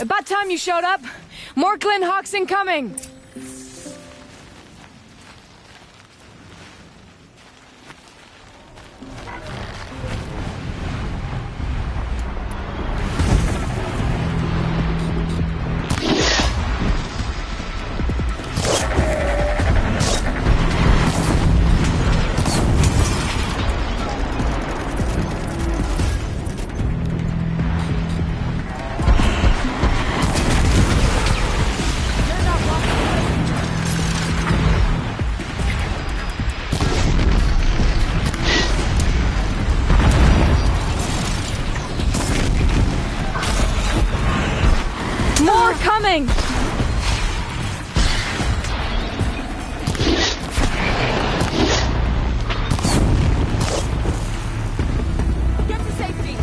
About time you showed up. More Glen Hawks incoming. More coming! Get to safety!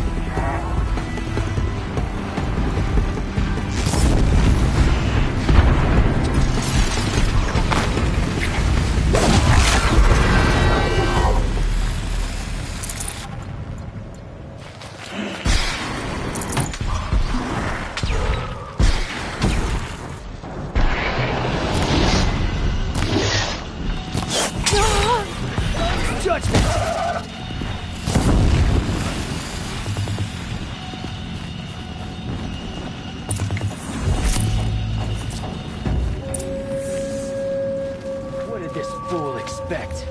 What did this fool expect?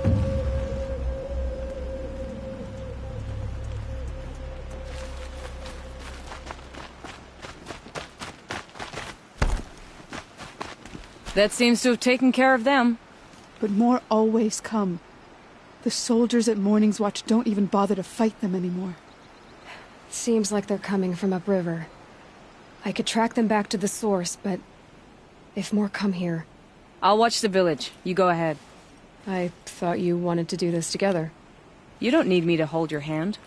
That seems to have taken care of them. But more always come. The soldiers at Morning's Watch don't even bother to fight them anymore. Seems like they're coming from upriver. I could track them back to the source, but if more come here... I'll watch the village. You go ahead. I thought you wanted to do this together. You don't need me to hold your hand.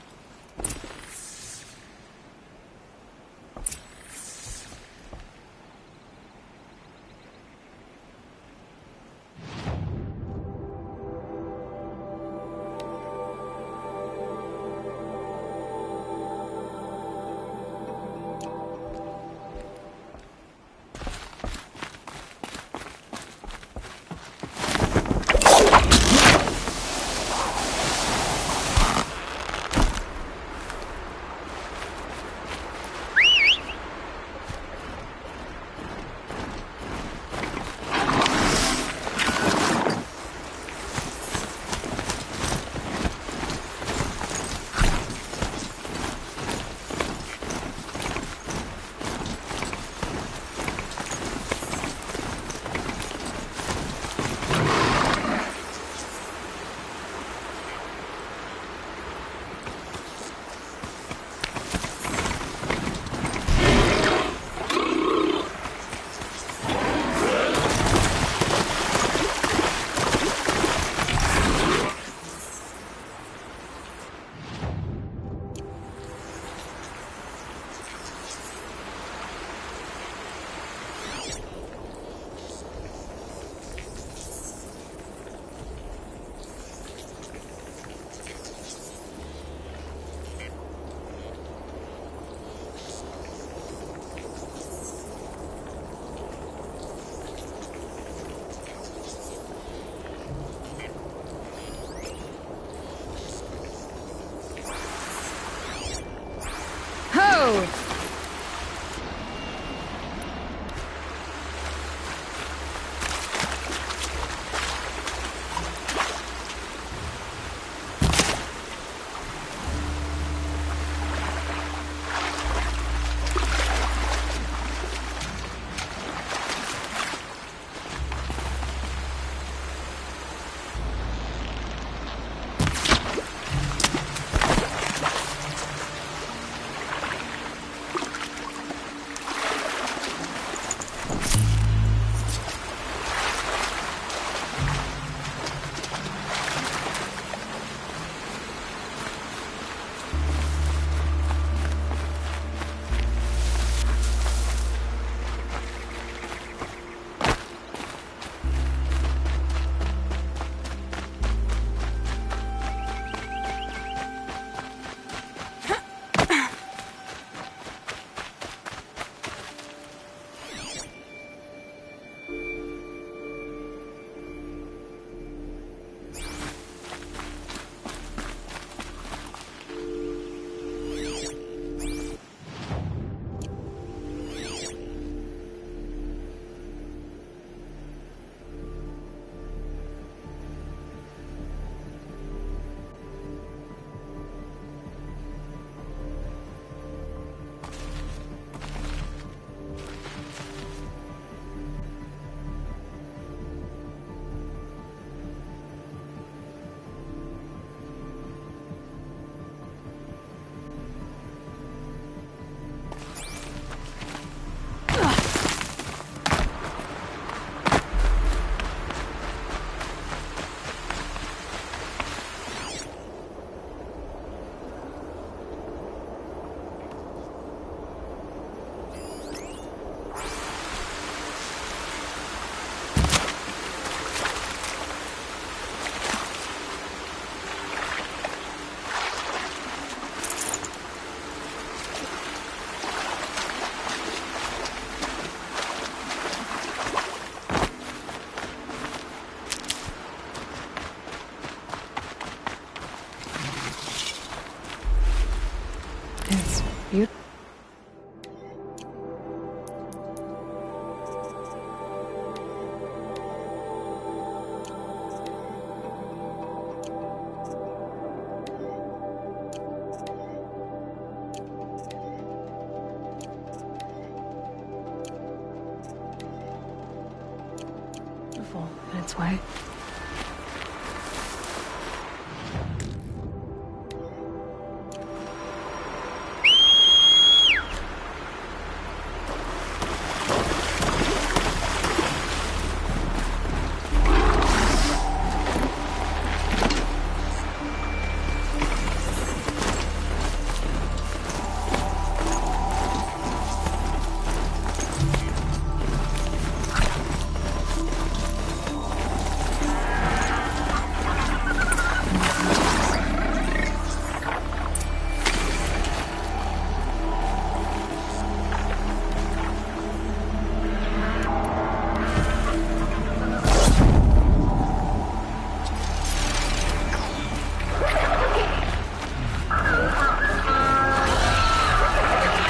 beautiful in its way.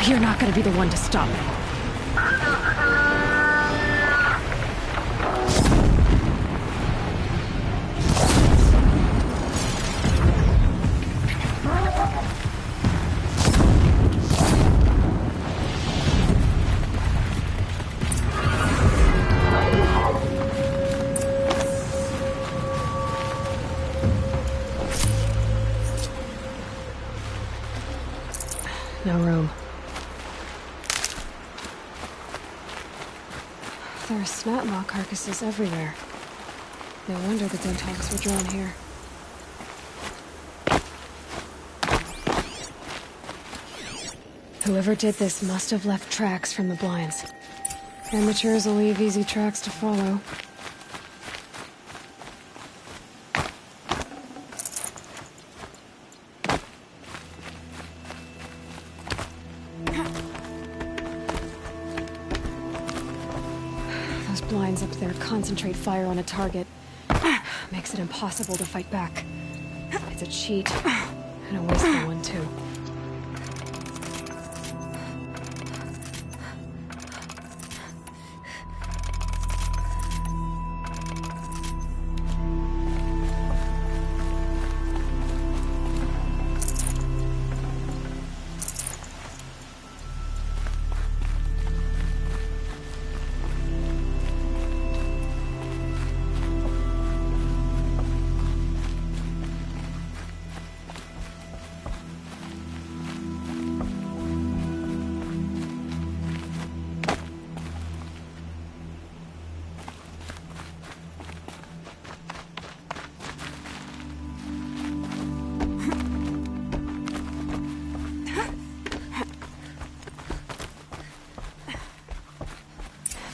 You're not gonna be the one to stop me. No room. There are snap maw carcasses everywhere. No wonder the Glinthawks were drawn here. Whoever did this must have left tracks from the blinds. Amateurs will leave easy tracks to follow. Those blinds up there concentrate fire on a target. Makes it impossible to fight back. It's a cheat, and a wasteful one too.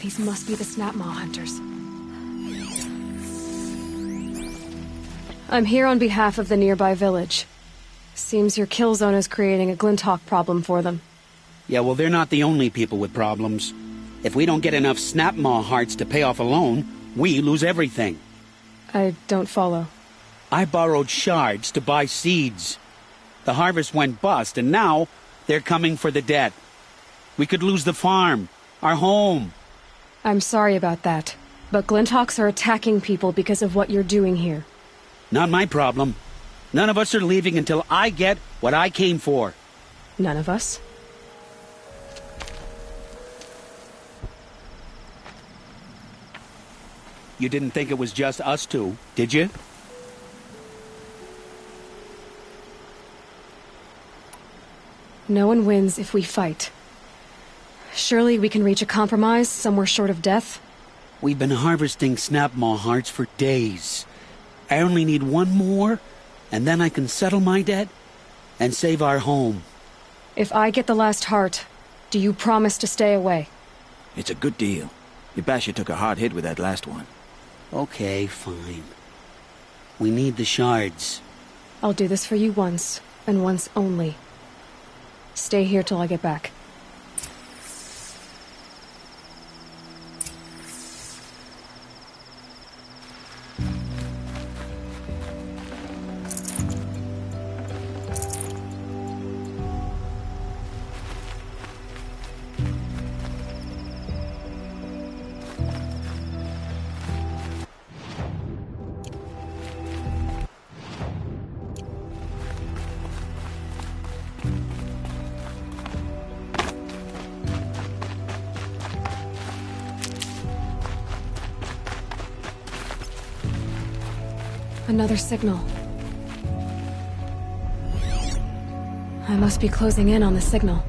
These must be the Snap Maw hunters. I'm here on behalf of the nearby village. Seems your kill zone is creating a Glinthawk problem for them. Yeah, well, they're not the only people with problems. If we don't get enough Snap Maw hearts to pay off a loan, we lose everything. I don't follow. I borrowed shards to buy seeds. The harvest went bust, and now they're coming for the debt. We could lose the farm, our home. I'm sorry about that, but Glinthawks are attacking people because of what you're doing here. Not my problem. None of us are leaving until I get what I came for. None of us? You didn't think it was just us two, did you? No one wins if we fight. Surely we can reach a compromise somewhere short of death? We've been harvesting Snap Maw hearts for days. I only need one more, and then I can settle my debt and save our home. If I get the last heart, do you promise to stay away? It's a good deal. Yabasha took a hard hit with that last one. Okay, fine. We need the shards. I'll do this for you once, and once only. Stay here till I get back. Another signal. I must be closing in on the signal.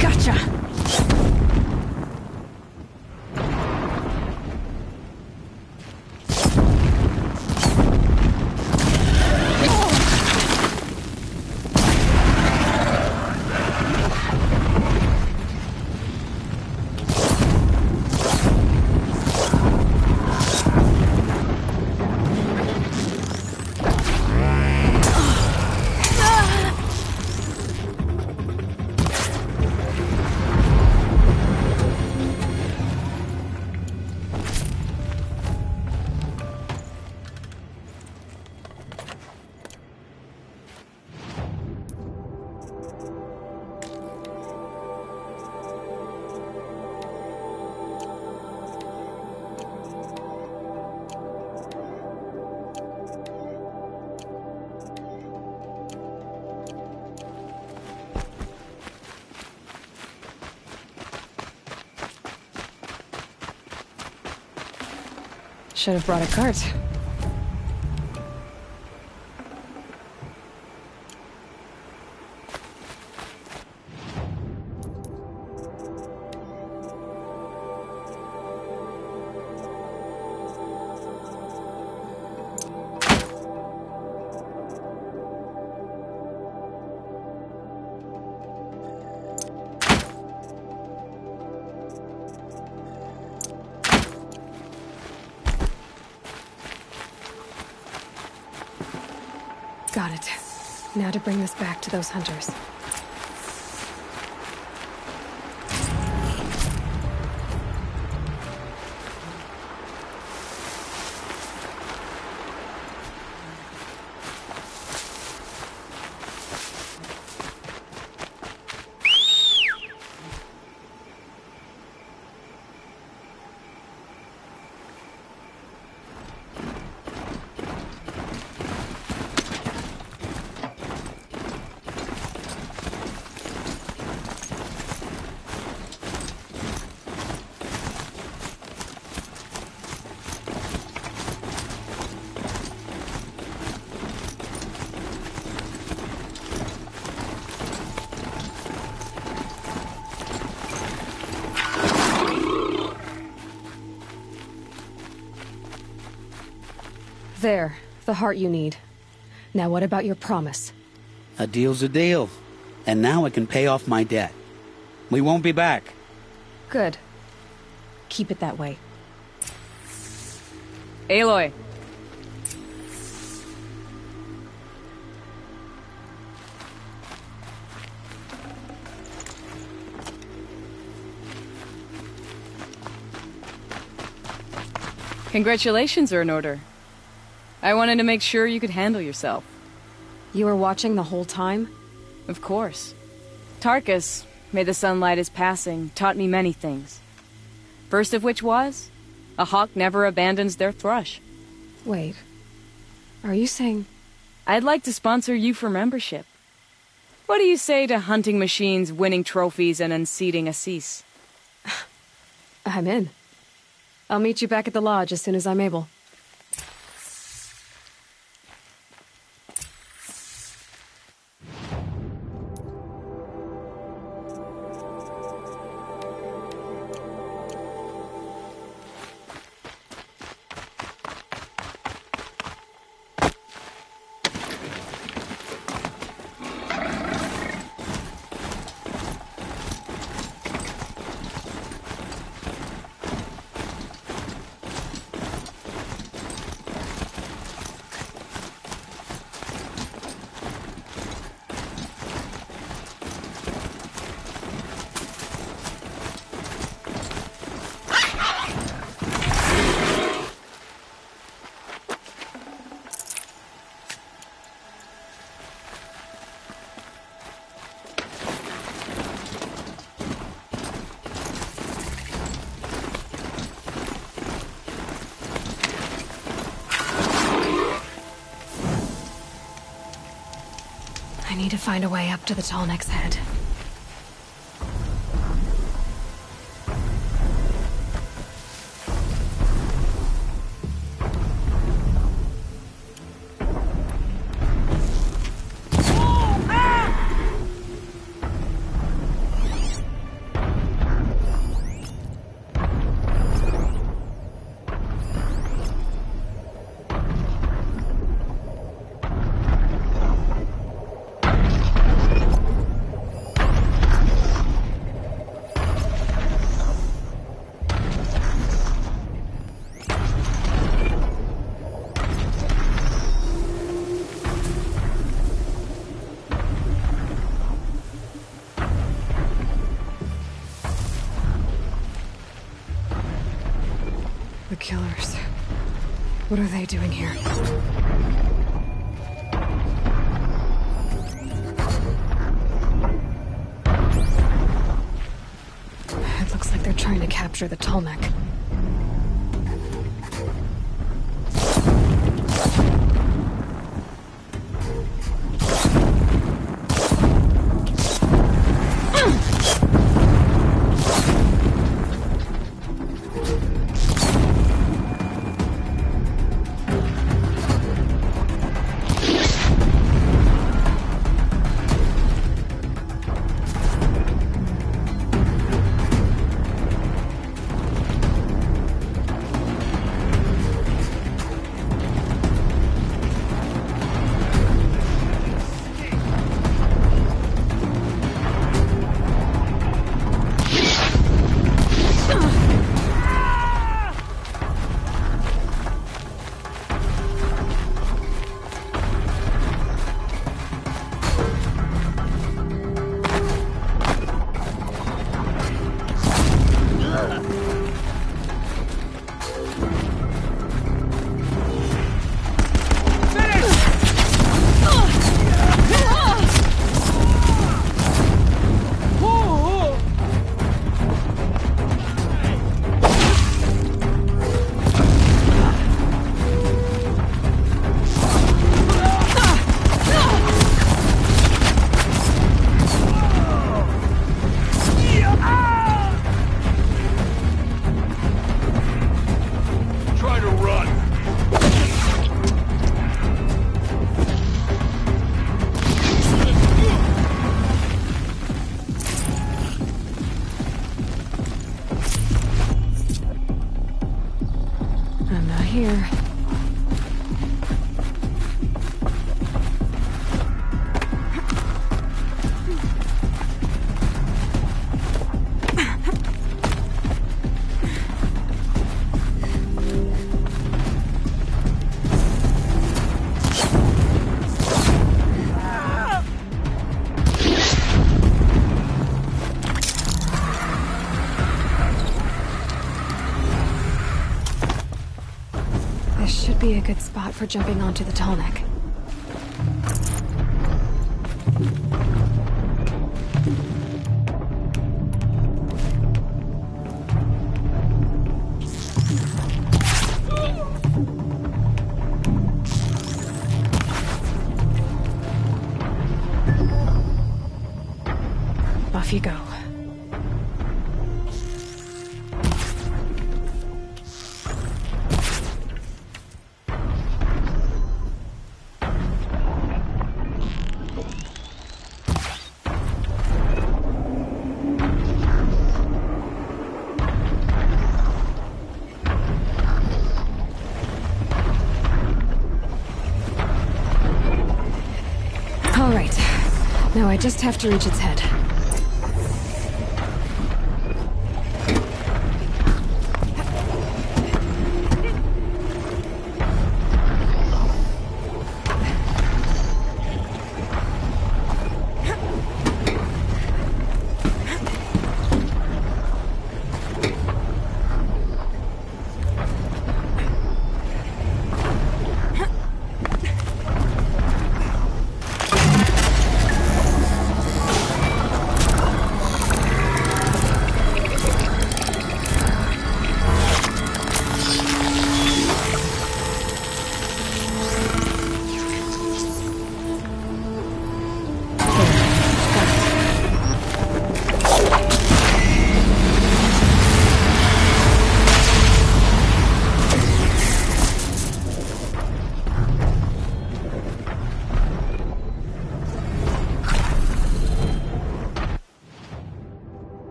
Gotcha! Should have brought a cart. Got it. Now to bring this back to those hunters. There, the heart you need. Now what about your promise? A deal's a deal. And now I can pay off my debt. We won't be back. Good. Keep it that way. Aloy. Congratulations are in order. I wanted to make sure you could handle yourself. You were watching the whole time? Of course. Tarkus, may the sunlight is passing, taught me many things. First of which was, a hawk never abandons their thrush. Wait. Are you saying... I'd like to sponsor you for membership. What do you say to hunting machines, winning trophies, and unseating Assis? I'm in. I'll meet you back at the lodge as soon as I'm able. I need to find a way up to the Tallneck's head. The killers. What are they doing here? It looks like they're trying to capture the Tallneck. Here. This should be a good spot for jumping onto the Tallneck. Off you go. All right. Now I just have to reach its head.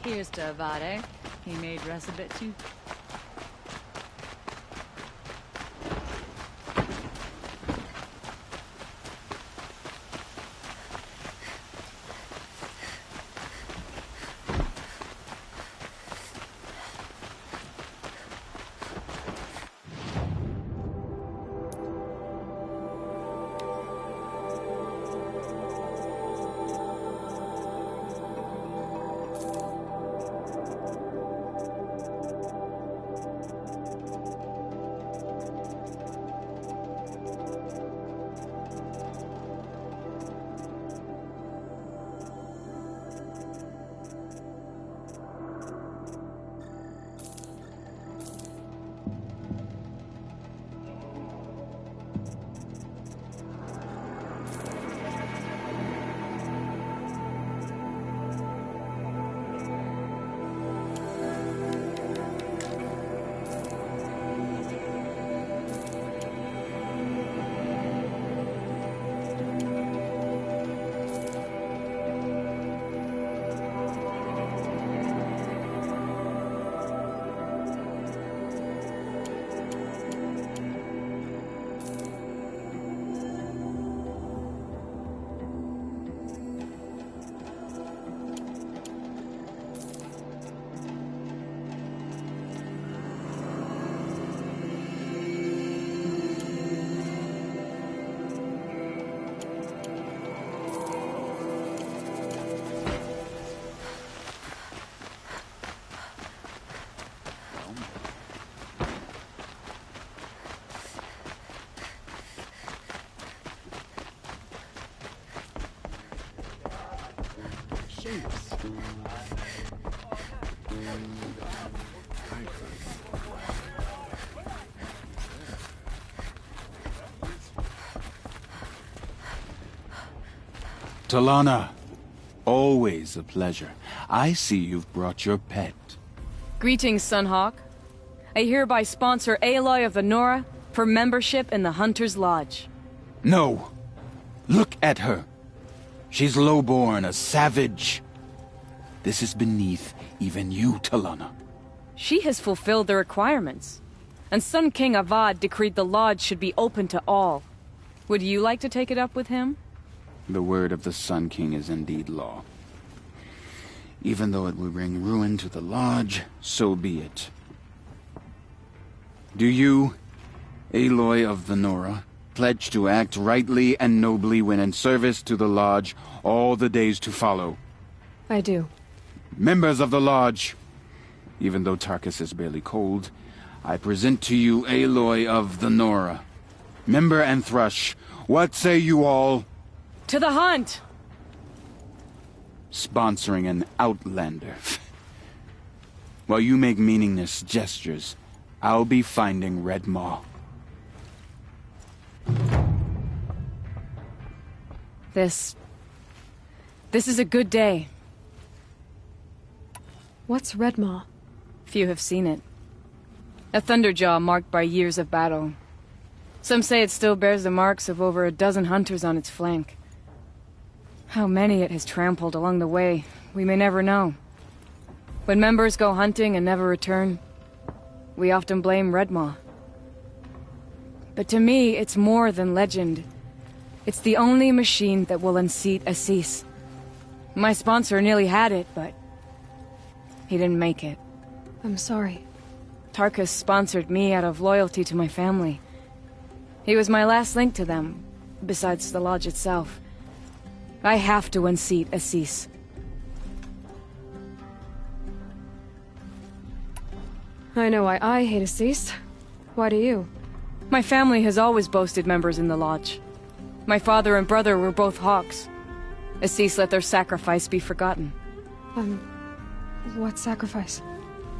Here's to Avade. He made Russ a bit too. Talana, always a pleasure. I see you've brought your pet. Greetings, Sunhawk. I hereby sponsor Aloy of the Nora for membership in the Hunter's Lodge. No. Look at her. She's lowborn, a savage. This is beneath even you, Talana. She has fulfilled the requirements, and Sun King Avad decreed the Lodge should be open to all. Would you like to take it up with him? The word of the Sun King is indeed law. Even though it would bring ruin to the Lodge, so be it. Do you, Aloy of the Nora, pledge to act rightly and nobly when in service to the Lodge all the days to follow? I do. Members of the Lodge, even though Tarkus is barely cold, I present to you Aloy of the Nora. Member and Thrush, what say you all? To the hunt! Sponsoring an outlander. While you make meaningless gestures, I'll be finding Red Maw. This is a good day. What's Redmaw? Few have seen it. A thunderjaw marked by years of battle. Some say it still bears the marks of over a dozen hunters on its flank. How many it has trampled along the way, we may never know. When members go hunting and never return, we often blame Redmaw. But to me, it's more than legend. It's the only machine that will unseat Assis. My sponsor nearly had it, but he didn't make it. I'm sorry. Tarkus sponsored me out of loyalty to my family. He was my last link to them, besides the Lodge itself. I have to unseat Assis. I know why I hate Assis. Why do you? My family has always boasted members in the Lodge. My father and brother were both Hawks. Assis let their sacrifice be forgotten. What sacrifice?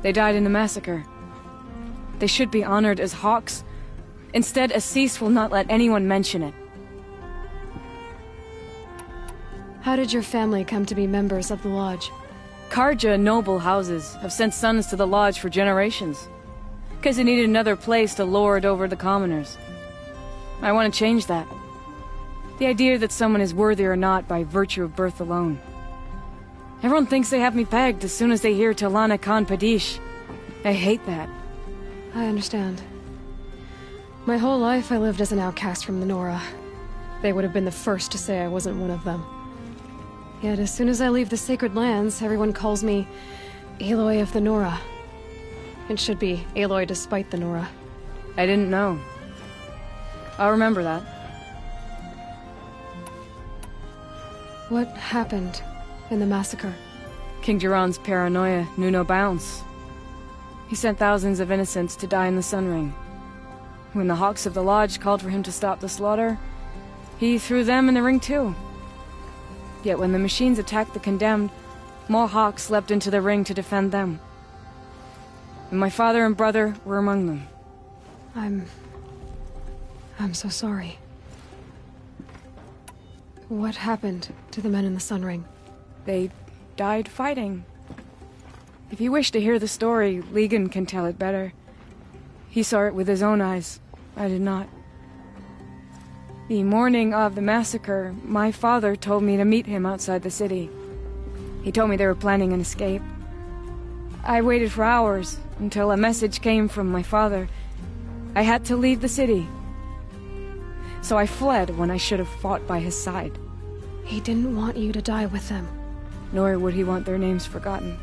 They died in the massacre. They should be honored as Hawks. Instead, Assis will not let anyone mention it. How did your family come to be members of the Lodge? Karja noble houses have sent sons to the Lodge for generations. Because they needed another place to lord over the commoners. I want to change that. The idea that someone is worthy or not by virtue of birth alone. Everyone thinks they have me pegged as soon as they hear Talana Khan Padish. I hate that. I understand. My whole life I lived as an outcast from the Nora. They would have been the first to say I wasn't one of them. Yet as soon as I leave the Sacred Lands, everyone calls me Aloy of the Nora. It should be Aloy despite the Nora. I didn't know. I'll remember that. What happened in the massacre? King Jiran's paranoia knew no bounds. He sent thousands of innocents to die in the Sun Ring. When the Hawks of the Lodge called for him to stop the slaughter, he threw them in the ring too. Yet when the machines attacked the Condemned, more Hawks leapt into the ring to defend them. And my father and brother were among them. I'm so sorry. What happened to the men in the Sun Ring? They died fighting. If you wish to hear the story, Legan can tell it better. He saw it with his own eyes. I did not. The morning of the massacre, my father told me to meet him outside the city. He told me they were planning an escape. I waited for hours until a message came from my father. I had to leave the city. So I fled when I should have fought by his side. He didn't want you to die with them. Nor would he want their names forgotten.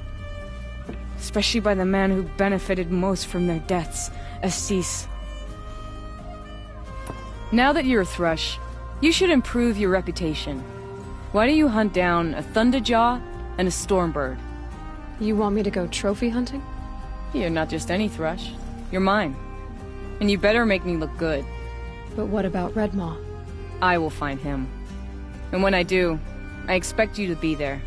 Especially by the man who benefited most from their deaths, Assis. Now that you're a Thrush, you should improve your reputation. Why don't you hunt down a Thunderjaw and a Stormbird? You want me to go trophy hunting? You're not just any Thrush. You're mine. And you better make me look good. But what about Redmaw? I will find him. And when I do, I expect you to be there.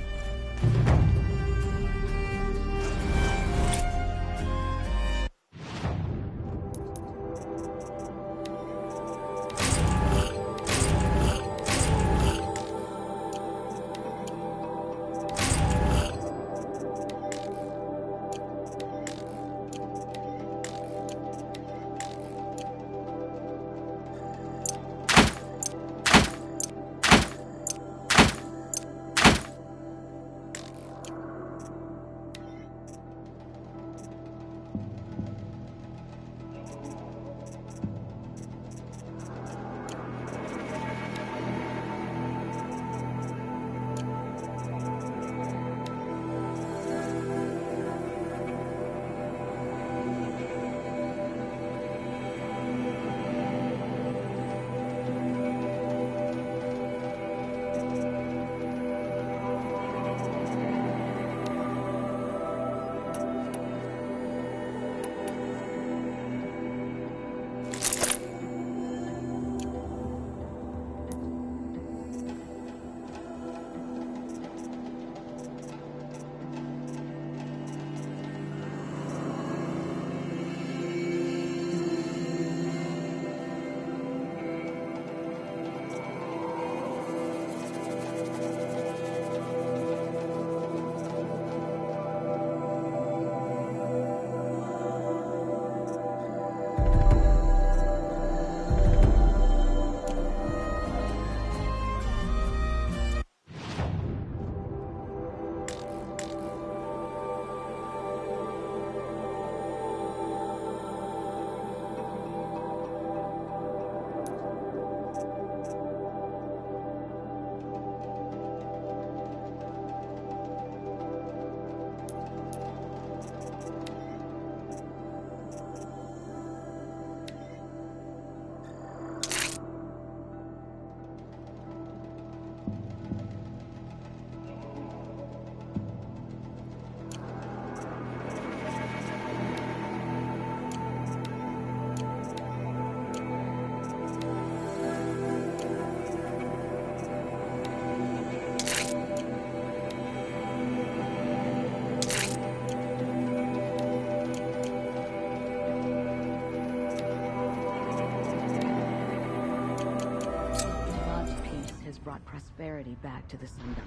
Brought prosperity back to the Sundom.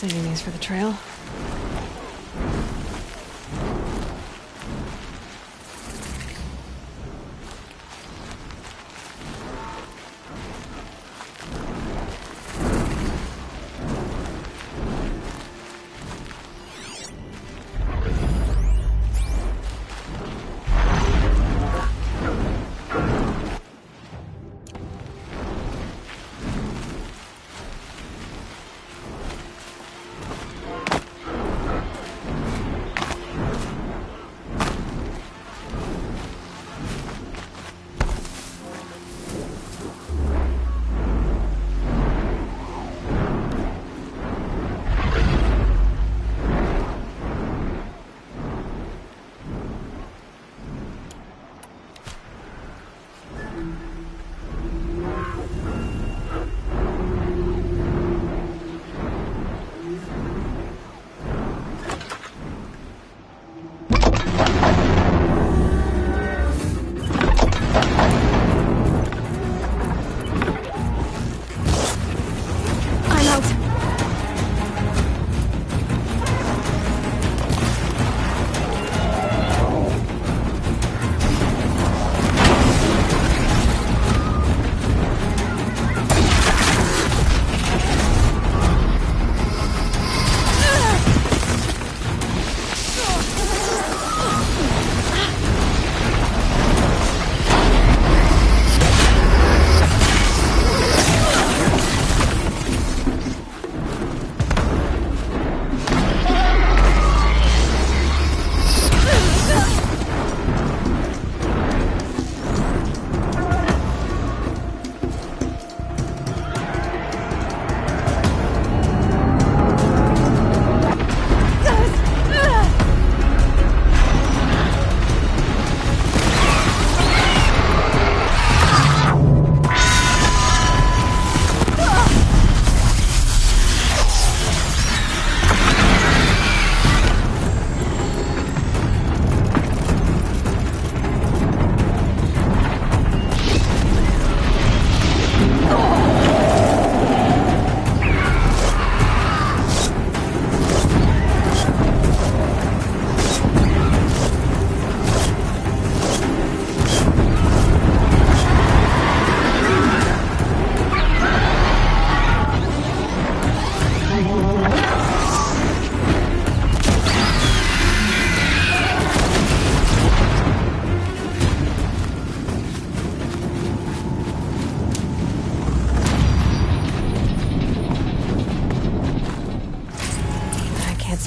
Saving these for the trail.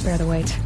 Spare the weight.